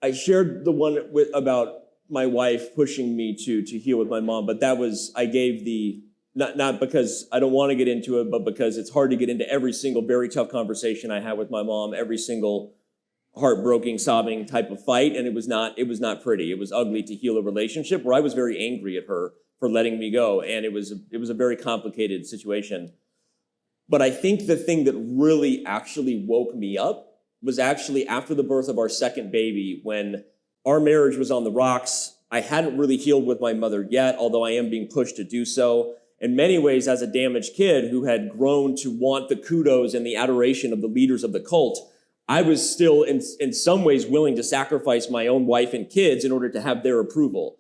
I shared the one about my wife pushing me to heal with my mom, but I gave the, not because I don't want to get into it, but because it's hard to get into every single very tough conversation I had with my mom, every single heartbroken, sobbing type of fight, and it was not pretty. It was ugly to heal a relationship where I was very angry at her for letting me go, and it was a very complicated situation. But I think the thing that really actually woke me up was actually after the birth of our second baby, when our marriage was on the rocks. I hadn't really healed with my mother yet, although I am being pushed to do so. In many ways, as a damaged kid who had grown to want the kudos and the adoration of the leaders of the cult, I was still in some ways willing to sacrifice my own wife and kids in order to have their approval.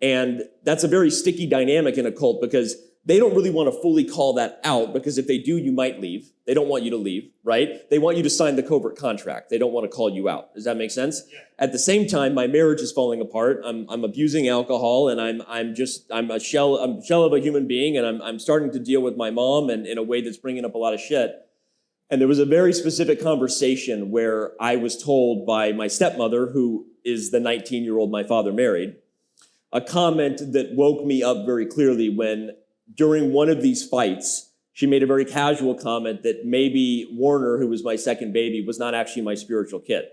And that's a very sticky dynamic in a cult because they don't really want to fully call that out, because if they do, you might leave. They don't want you to leave, right? They want you to sign the covert contract. They don't want to call you out. Does that make sense? Yeah. At the same time, my marriage is falling apart. I'm abusing alcohol, and I'm a shell of a human being, and I'm starting to deal with my mom and in a way that's bringing up a lot of shit. And there was a very specific conversation where I was told by my stepmother, who is the 19-year-old my father married, a comment that woke me up very clearly when, during one of these fights, she made a very casual comment that maybe Warner, who was my second baby, was not actually my spiritual kid.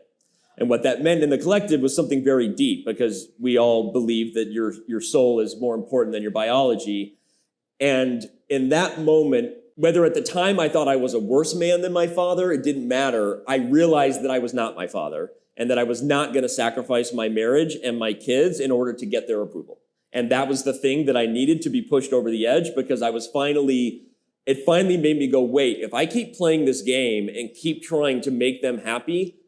And what that meant in the collective was something very deep, because we all believe that your soul is more important than your biology. And in that moment, whether at the time I thought I was a worse man than my father, it didn't matter. I realized that I was not my father, and that I was not going to sacrifice my marriage and my kids in order to get their approval. And that was the thing that I needed to be pushed over the edge, because it finally made me go, wait, if I keep playing this game and keep trying to make them happy,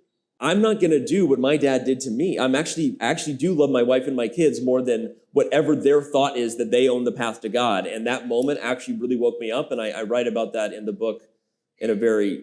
I'm not going to do what my dad did to me. I actually do love my wife and my kids more than whatever their thought is that they own the path to God. And that moment actually really woke me up. And I write about that in the book in a very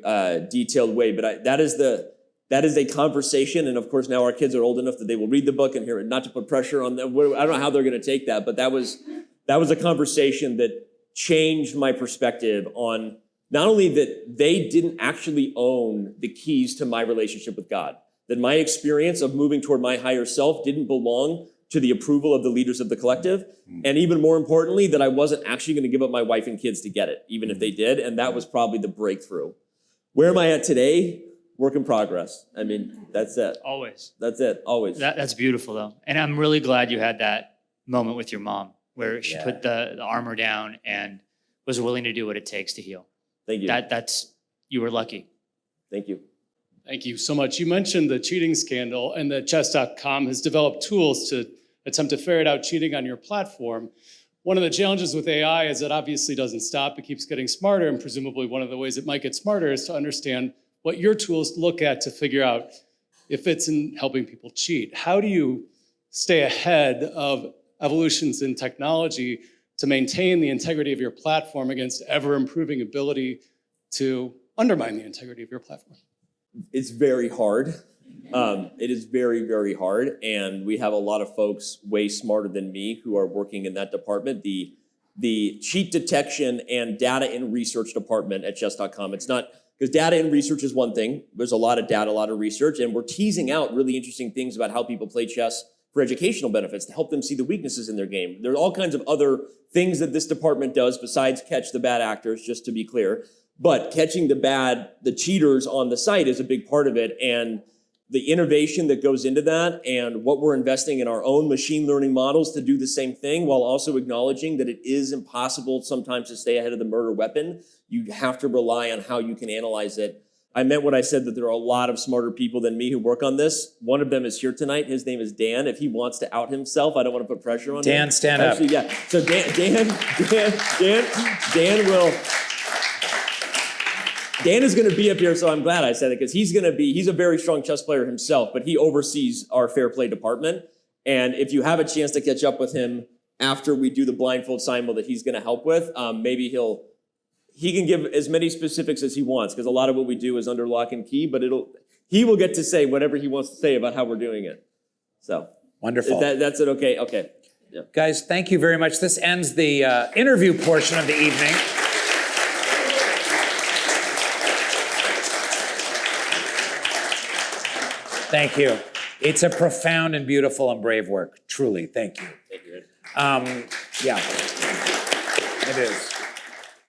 detailed way. But that is a conversation. And of course, now our kids are old enough that they will read the book and hear it, not to put pressure on them. I don't know how they're going to take that, but that was a conversation that changed my perspective on not only that they didn't actually own the keys to my relationship with God, that my experience of moving toward my higher self didn't belong to the approval of the leaders of the collective. And even more importantly, that I wasn't actually going to give up my wife and kids to get it, even if they did. And that was probably the breakthrough. Where am I at today? Work in progress. I mean, that's it. Always. That's it. Always. That's beautiful, though. And I'm really glad you had that moment with your mom where she put the armor down and was willing to do what it takes to heal. Thank you. You were lucky. Thank you. Thank you so much. You mentioned the cheating scandal, and that chess.com has developed tools to attempt to ferret out cheating on your platform. One of the challenges with AI is it obviously doesn't stop. It keeps getting smarter, and presumably one of the ways it might get smarter is to understand what your tools look at to figure out if it's in helping people cheat. How do you stay ahead of evolutions in technology to maintain the integrity of your platform against ever-improving ability to undermine the integrity of your platform? It's very hard. It is very, very hard. And we have a lot of folks way smarter than me who are working in that department. The cheat detection and data and research department at chess.com. It's not, because data and research is one thing. There's a lot of data, a lot of research, and we're teasing out really interesting things about how people play chess for educational benefits, to help them see the weaknesses in their game. There are all kinds of other things that this department does besides catch the bad actors, just to be clear. But catching the cheaters on the site is a big part of it. And the innovation that goes into that, and what we're investing in our own machine learning models to do the same thing, while also acknowledging that it is impossible sometimes to stay ahead of the murder weapon. You have to rely on how you can analyze it. I meant what I said, that there are a lot of smarter people than me who work on this. One of them is here tonight. His name is Dan. If he wants to out himself, I don't want to put pressure on him. Dan, stand up. Actually, yeah. So Dan will. Dan is going to be up here, so I'm glad I said it, because he's a very strong chess player himself, but he oversees our fair play department. And if you have a chance to catch up with him after we do the blindfold simul that he's going to help with, maybe he can give as many specifics as he wants, because a lot of what we do is under lock and key, but he will get to say whatever he wants to say about how we're doing it. So Wonderful. That's it. Okay. Okay. Yeah. Guys, thank you very much. This ends the interview portion of the evening. Thank you. It's a profound and beautiful and brave work, truly. Thank you. Thank you. Yeah, it is.